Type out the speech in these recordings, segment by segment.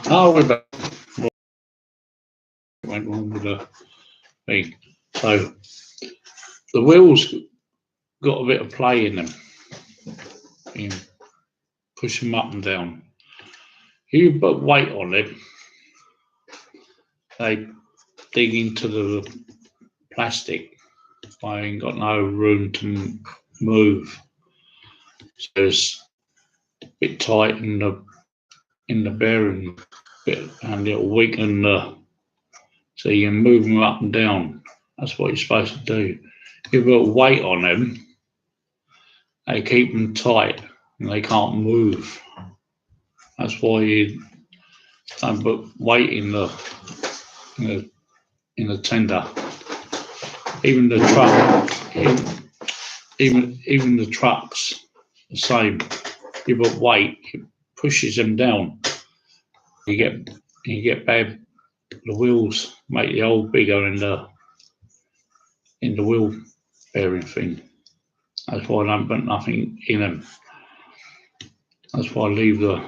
Oh, we're back. Went wrong with the thing. So the wheels got a bit of play in them. You push them up and down. You put weight on it, they dig into the plastic. I ain't got no room to move. So it's a bit tight in the bearing bit, and it'll weaken so you can move them up and down. That's what you're supposed to do. You put weight on them, they keep them tight and they can't move. That's why you don't put weight in the tender. Even the truck, even the trucks, the same. You put weight, it pushes them down. You get bad. The wheels make the hole bigger in the wheel bearing thing. That's why I don't put nothing in them. That's why I leave the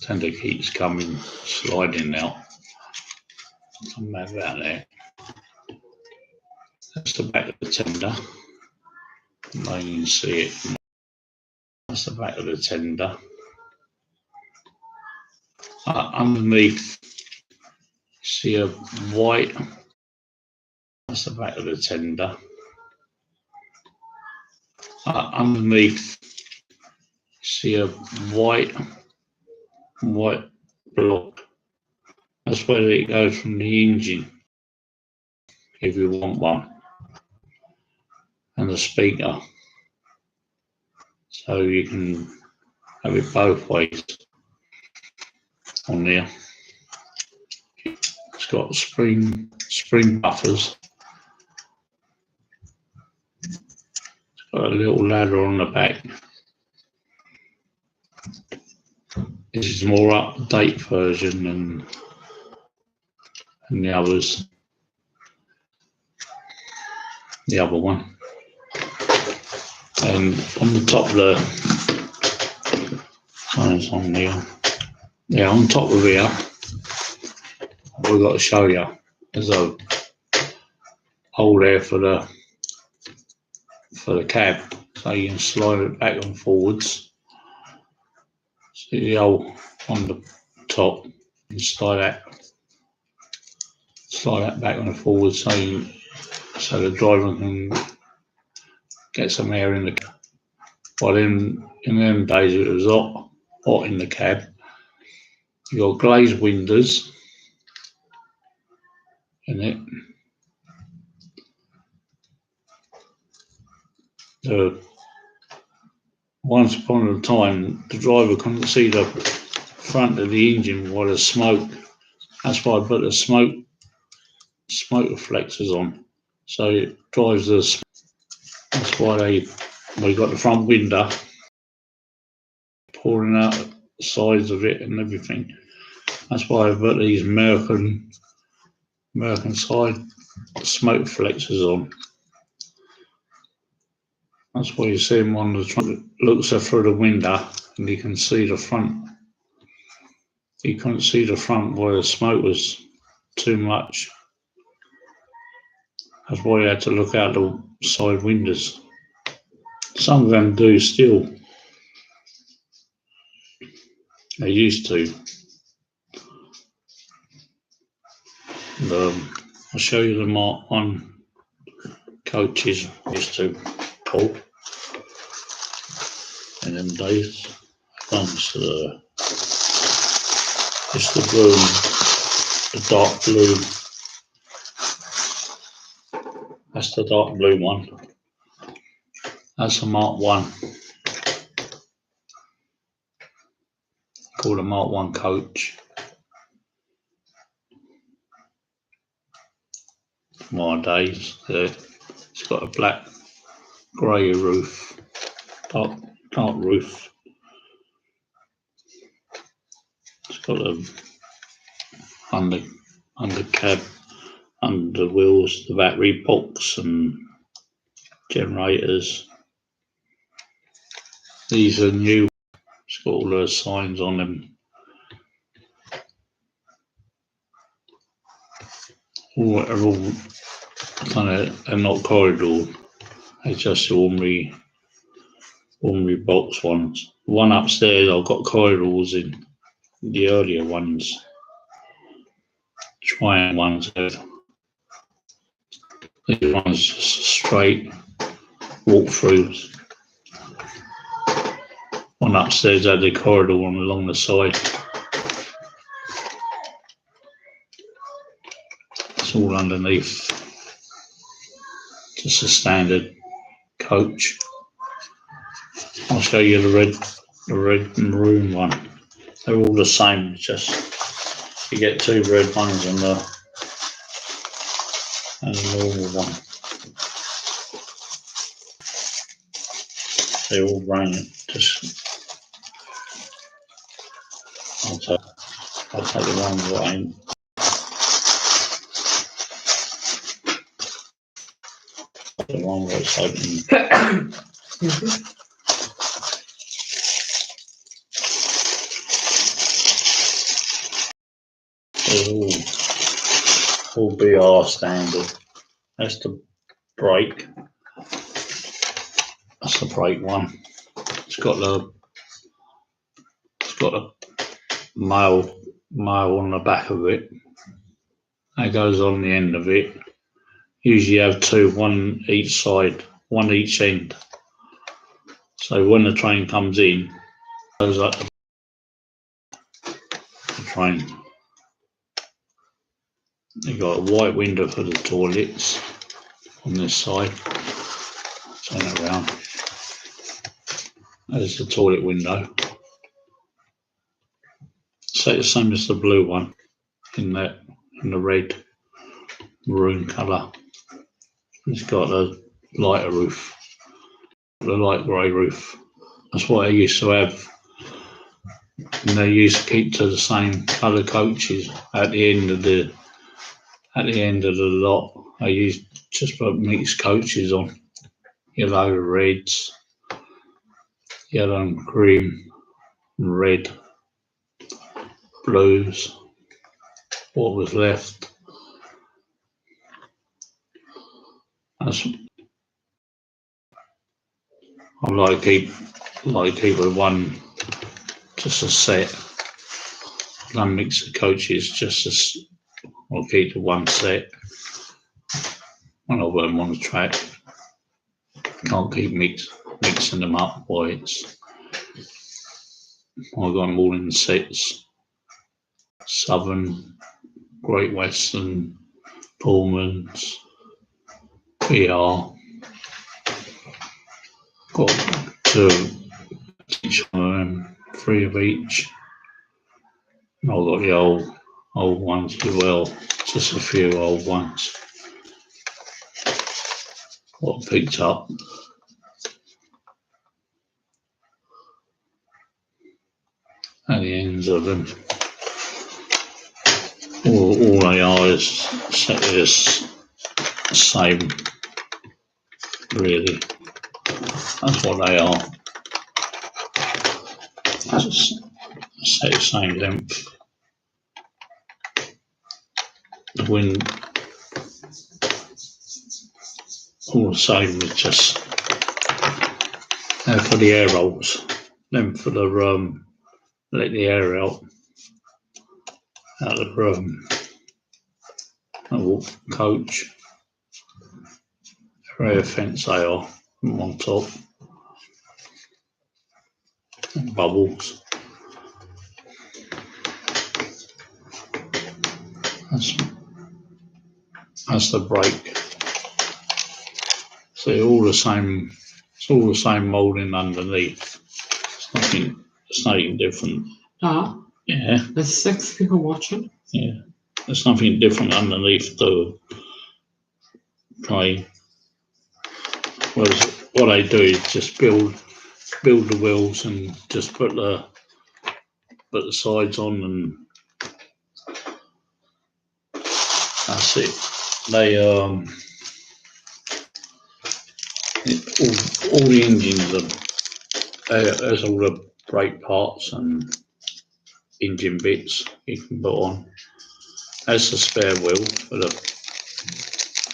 tender keeps coming sliding out. I'm mad about that. That's the back of the tender. I can see it. That's the back of the tender. Underneath, see a white. That's the back of the tender. Underneath, see a white block. That's where it goes from the engine, if you want one, and the speaker. So you can have it both ways on there. It's got spring buffers. It's got a little ladder on the back. This is a more up-to-date version than the others. The other one. And on the top there, it's on there. Yeah, on top of here, we've got to show you. There's a hole there for the cab, so you can slide it back and forwards. See the hole on the top, you slide that back and forwards so the driver can get some air in the cab. Well, in them days it was hot in the cab. You got glazed windows in it. Once upon a time, the driver couldn't see the front of the engine while there's smoke. That's why I put the smoke reflectors on, so it drives the smoke. That's why we got the front window pouring out the sides of it and everything. That's why I put these American side smoke reflectors on. That's why you see them on the truck. Looks through the window and you can see the front. You couldn't see the front where the smoke was too much. That's why you had to look out the side windows. Some of them do still. They used to. I'll show you the Mark 1 coaches used to pull in them days. Comes it's the blue, the dark blue. That's the dark blue one. That's a Mark 1. Called a Mark 1 coach. My days. It's got a black grey roof, dark roof. It's got a under cab, under wheels, the battery box and generators. These are new, It's got all those signs on them. They're all kind of, they're not corridor. They're just ordinary box ones. The one upstairs, I've got corridors in. The earlier ones, triangle ones have. These ones just straight walk-throughs. One upstairs had the corridor one along the side. It's all underneath. Just a standard coach. I'll show you the red and maroon one. They're all the same, just you get two red ones and the normal one. They're all brilliant. Just I'll take the one that ain't. The one that's open. All BR standard. That's the brake. That's the brake one. It's got a mail on the back of it. That goes on the end of it. Usually you have two, one each side, one each end. So when the train comes in, it goes up the train. You've got a white window for the toilets on this side. Turn it around. There's the toilet window. So it's the same as the blue one in the red maroon colour. It's got a lighter roof, the light grey roof. That's what I used to have. And they used to keep to the same colour coaches at the end of the lot. I used just put mixed coaches on, yellow, reds, yellow and cream, and red, blues. What was left. I like to keep with one, just a set. Don't mix the coaches, I'll keep the one set. When I put them on the track, can't keep mixing them up. Why I've got them all in sets. Southern, Great Western, Pullmans, BR. Got two each of them, three of each. And I've got the old ones as well, just a few old ones. What I picked up. At the ends of them. All they are is exactly the same, really. That's what they are. Just say the same length. The wind, all the same, with just for the air rolls. Then for the let the air out of the coach. Very fence they are on top. And bubbles. That's the brake. So all the same. It's all the same moulding underneath. It's nothing different. Yeah. There's 6 people watching. Yeah. There's nothing different underneath the train. Whereas what I do is just build the wheels and just put the sides on, and that's it. They all the engines are there's all the brake parts and engine bits you can put on. That's the spare wheel for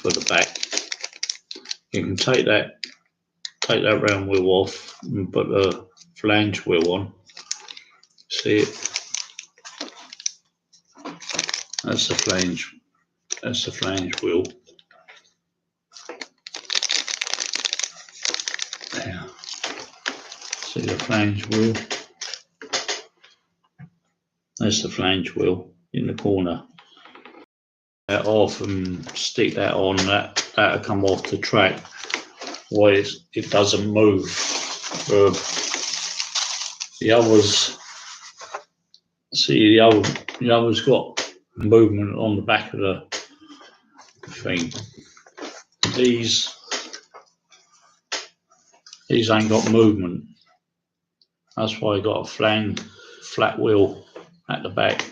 the back. You can take that round wheel off and put the flange wheel on. See it? That's the flange wheel. There. See the flange wheel? That's the flange wheel in the corner. That off and stick that on. That'll come off the track. Why it doesn't move. The others. See the others got movement on the back of the thing. These ain't got movement. That's why I got a flat wheel at the back.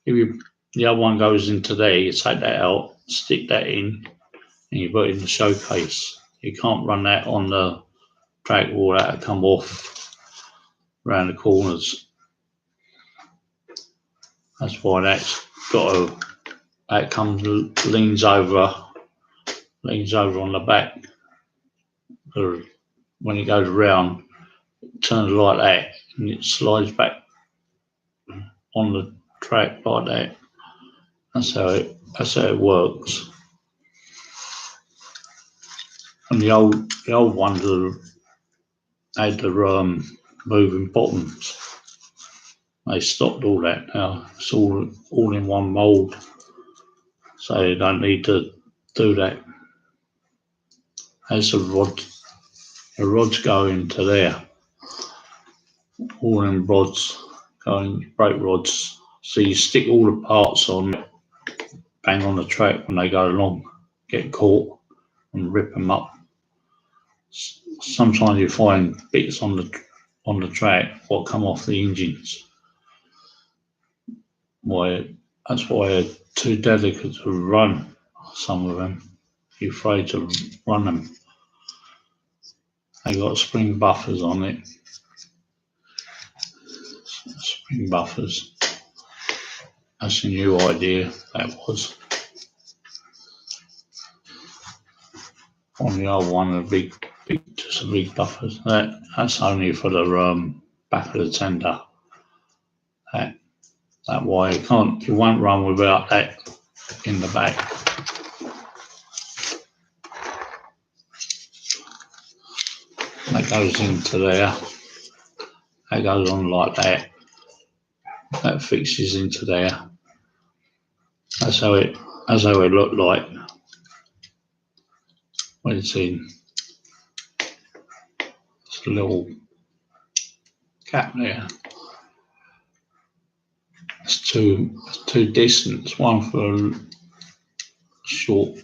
The other one goes into there, you take that out, stick that in, and you put it in the showcase. You can't run that on the track or that'll come off around the corners. That's why that comes, leans over on the back. When it goes around, it turns like that and it slides back on the track like that. That's how it works. And the old ones had the moving bottoms. They stopped all that now. It's all in one mould, so you don't need to do that. As the rods go into there, all them rods going, brake rods. So you stick all the parts on, bang on the track when they go along, get caught and rip them up. Sometimes you find bits on the track what come off the engines. That's why they're too delicate to run. Some of them, you're afraid to run them. They got spring buffers on it. Spring buffers. That's a new idea. That was on the old one. Just a big buffers. That's only for the back of the tender. That way you won't run without that in the back. That goes into there. That goes on like that. That fixes into there. That's how it looked like when it's in. It's a little cap there. It's two distance. One for short,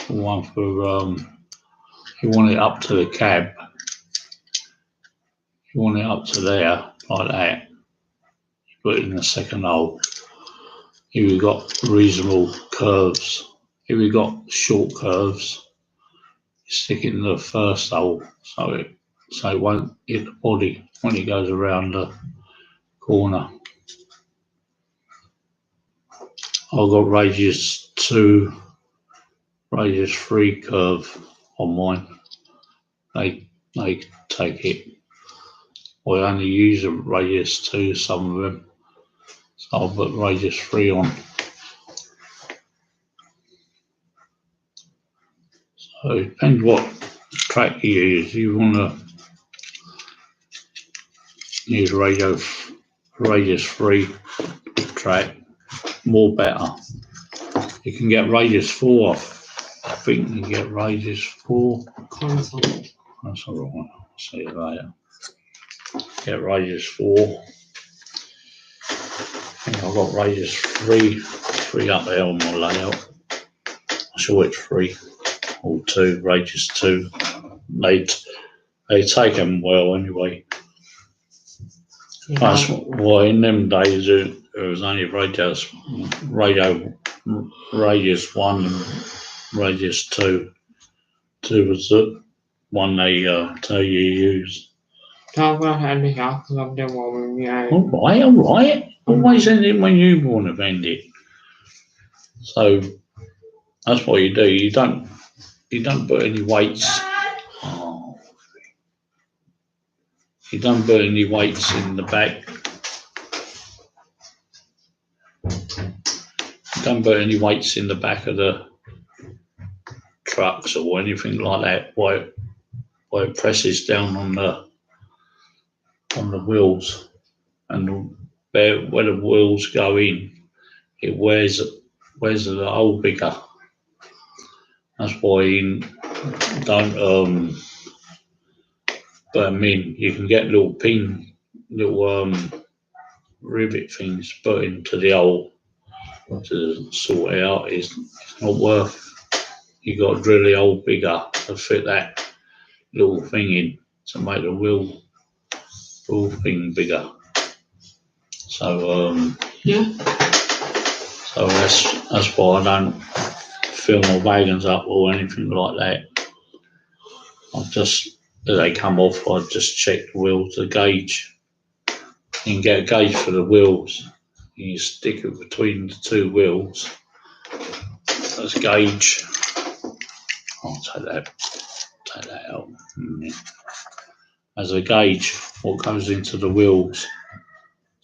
one for you want it up to the cab. You want it up to there like that. You put it in the second hole. If you've got reasonable curves, if you've got short curves, you stick it in the first hole so it won't hit the body when it goes around the corner. I've got radius 2, radius 3 curve on mine. They take it. I only use a radius 2, some of them. So I'll put radius 3 on. So it depends what track you use. You want to use radius 3 track, more better. You can get radius 4. I think you can get radius 4. That's all right. I'll see you later. Get radius 4. I think I've got radius 3 up there on my layout. I'm sure it's 3 or 2, radius 2. They take them well anyway. Yeah. That's why in them days it was only radius 1 and radius 2. 2 was the one they tell you use. Thôi có thể đi học không cho một mình như ai. All right. Always end it when you want to end it. So that's what you do. You don't put any weights. Oh, you don't put any weights in the back. You don't put any weights in the back of the trucks or anything like that. Why it presses down on the wheels, and where the wheels go in, it wears the hole bigger. That's why you don't put them in. You can get little rivet things put into the hole to sort it out. It's not worth. You got to drill the hole bigger to fit that little thing in to make the wheel thing bigger. So Yeah. So that's why I don't fill my wagons up or anything like that. I just, as they come off, I just check the wheels, the gauge. You can get a gauge for the wheels. You stick it between the two wheels. That's gauge. I'll take that out. As a gauge, what goes into the wheels.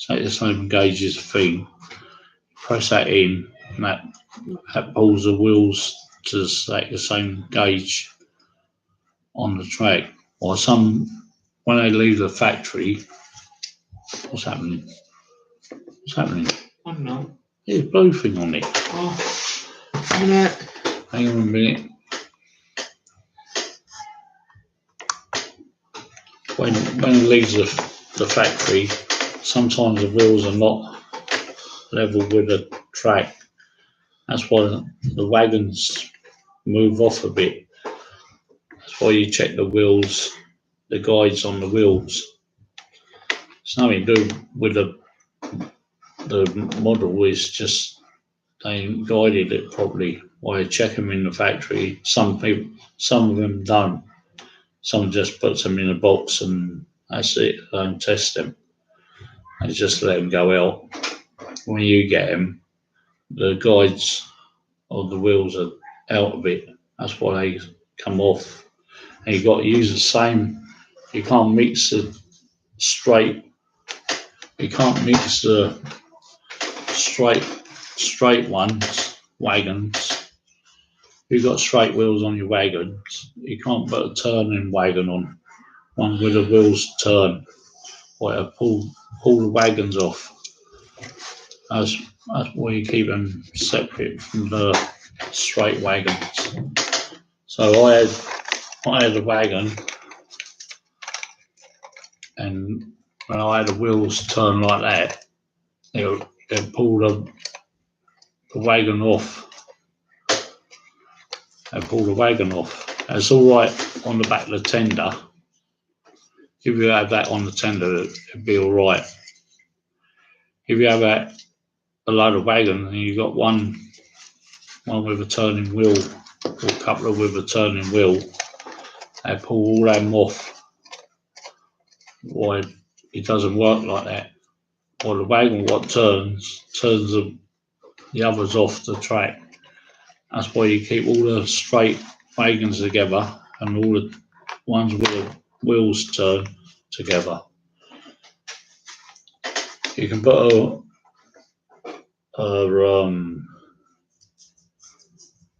Take the same gauge as the thing. Press that in, and that pulls the wheels to the same gauge on the track. Or when they leave the factory, what's happening? I don't know. There's a blue thing on it. Oh, a minute. Hang on a minute. When it leaves the factory, sometimes the wheels are not level with the track. That's why the wagons move off a bit. That's why you check the wheels, the guides on the wheels. It's nothing to do with the model. It's just they ain't guided it properly. Why you check them in the factory? Some of them don't. Some just puts them in a box and that's it. They don't test them. They just let them go out. When you get them, the guides of the wheels are out of it. That's why they come off. And you've got to use the same. You can't mix the straight. You can't mix the straight wagons. You've got straight wheels on your wagons. You can't put a turning wagon on one where the wheels turn. Or pull the wagons off. That's why you keep them separate from the straight wagons. So I had a wagon, and when I had the wheels turn like that, it pulled the wagon off. They pull the wagon off. It's all right on the back of the tender. If you have that on the tender, it'd be all right. If you have a load of wagons and you've got one with a turning wheel or a couple with a turning wheel, they pull all them off. Why it doesn't work like that? Well, the wagon what turns the others off the track. That's why you keep all the straight wagons together and all the ones with the wheels turn together. You can put a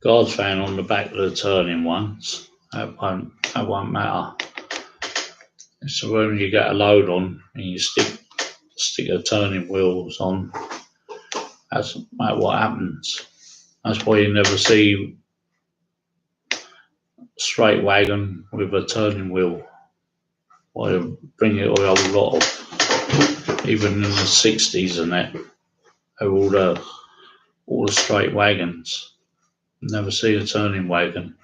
guard fan on the back of the turning ones. That won't matter. So when you get a load on and you stick the turning wheels on, that's what happens. That's why you never see straight wagon with a turning wheel. Why you bring it a whole lot of, even in the 60s and that, all the straight wagons. Never see a turning wagon.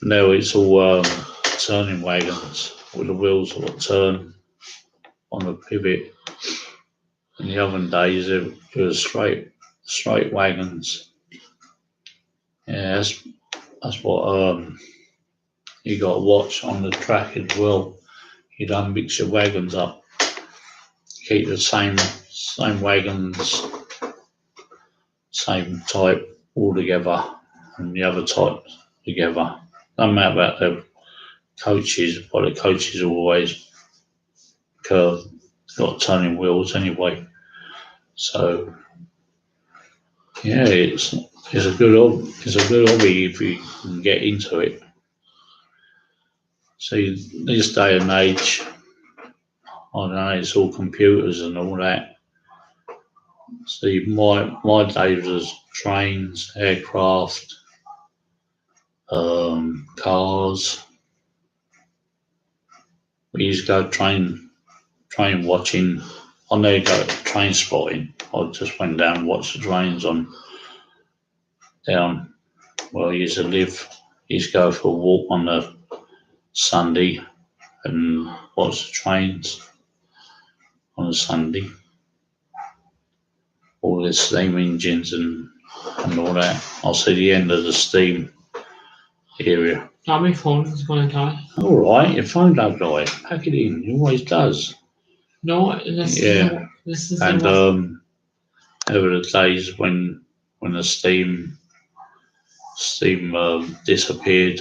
Now it's all turning wagons with the wheels that turn on the pivot. In the olden days, it was straight wagons. Yeah, that's what you got to watch on the track as well. you don't mix your wagons up. Keep the same wagons, same type all together, and the other type together. No matter about the coaches, but the coaches are always curved, got turning wheels anyway. So yeah, it's a good hobby if you can get into it. See, this day and age, I don't know, it's all computers and all that. See, my days was trains, aircraft, cars. We used to go train watching. I never go train spotting. I just went down and watched the trains down where I used to live. Used to go for a walk on a Sunday and watch the trains on a Sunday. All the steam engines and all that. I'll see the end of the steam area. Now my phone is going to die. All right, your phone don't die. Pack it in. It always does. No, this is And the there were the days when the steam disappeared,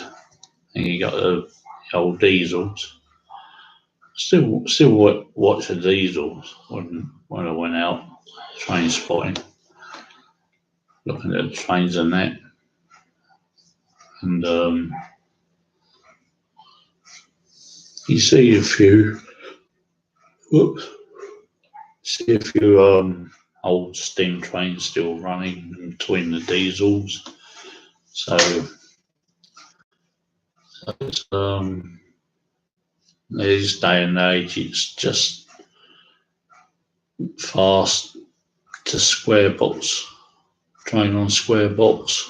and you got the old diesels. Still watch the diesels when I went out train spotting, looking at the trains and that, and you see a few. Whoops. See a few old steam trains still running between the diesels. So it's, this day and age, it's just fast to square box, train on square box.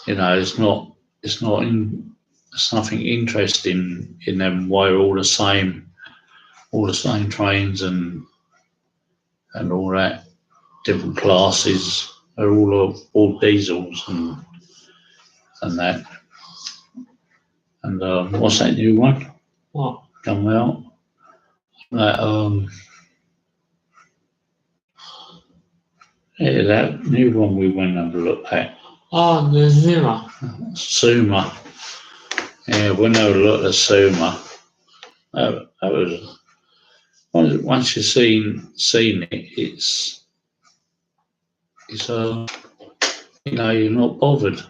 You know, it's nothing interesting in them. Why all the same trains and all that, different classes are all diesels and that. And what's that new one? What? Come out. That that new one we went and looked at. Oh, the Zima. Suma. Yeah, when I looked at Suma, that was once you've seen it, it's you know, you're not bothered.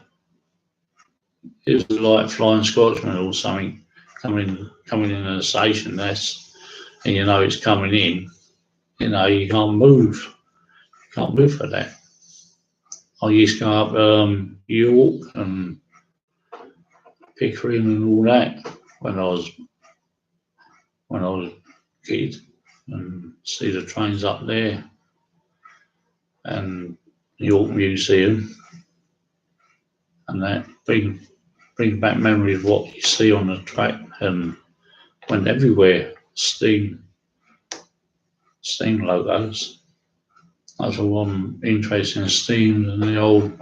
It was like Flying Scotsman or something coming in a station. And you know it's coming in. You know, you can't move. You can't move for that. I used to go up York and Pickering and all that when I was a kid, and see the trains up there and York Museum and that. Bring back memories of what you see on the track, and went everywhere. Steam logos. That's all I'm interested in, steam and the old,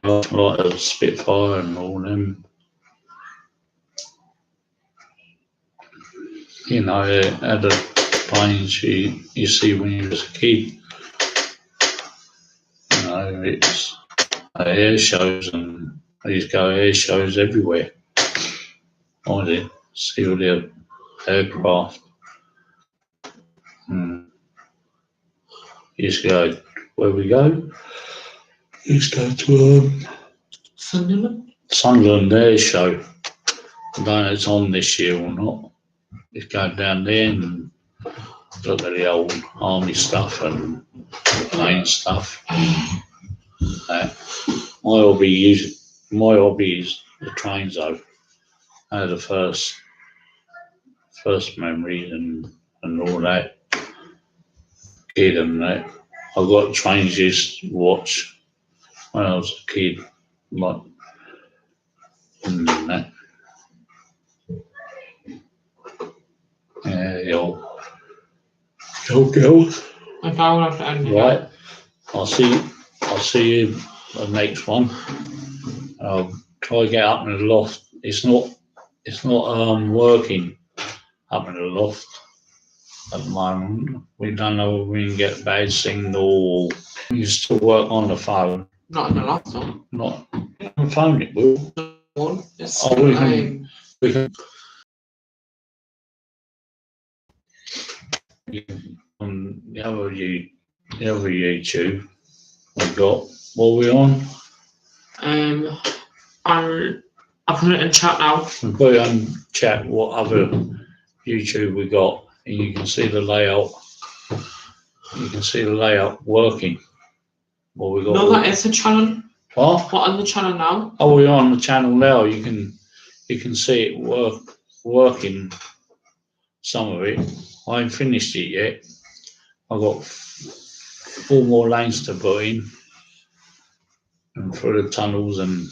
like the Spitfire and all them. You know, the planes you see when you was a kid. You know, it's air shows, and I used to go air shows everywhere. I did see all the aircraft. Used to go where we go. Used to go to Sunderland Air Show. I don't know if it's on this year or not. Just go down there and look at the old army stuff and plane stuff. My hobby is the trains though. They're the first memories and all that. Kid and that. I've got trains used to watch when I was a kid, like and that. Yeah, the old girls. Right. I'll see you the next one. I'll try to get up in the loft. It's not working up in the loft at the moment. We don't know if we can get a bad signal. You still work on the phone. Not in the laptop. Not on the phone, it will. One. It's Oh, we can on the other YouTube we got. What are we on? I put it in chat now. We put it on chat what other YouTube we got, and you can see the layout. You can see the layout working. What we got? No, that is the channel. What? What on the channel now? Oh, we're on the channel now. You can see it working. Some of it. I ain't finished it yet. I've got 4 more lanes to put in, and through the tunnels and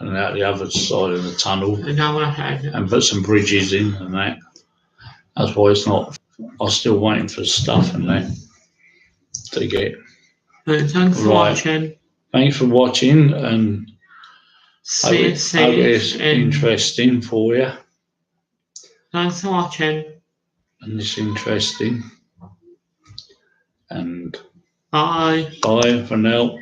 out the other side of the tunnel, And now when I have it. and put some bridges in and that. That's why it's not. I'm still waiting for stuff and that to get. Thanks for Right. watching. Thanks for watching, and hope Stay it's safe. interesting for you, Thanks for watching. and it's interesting. And Bye. bye for now.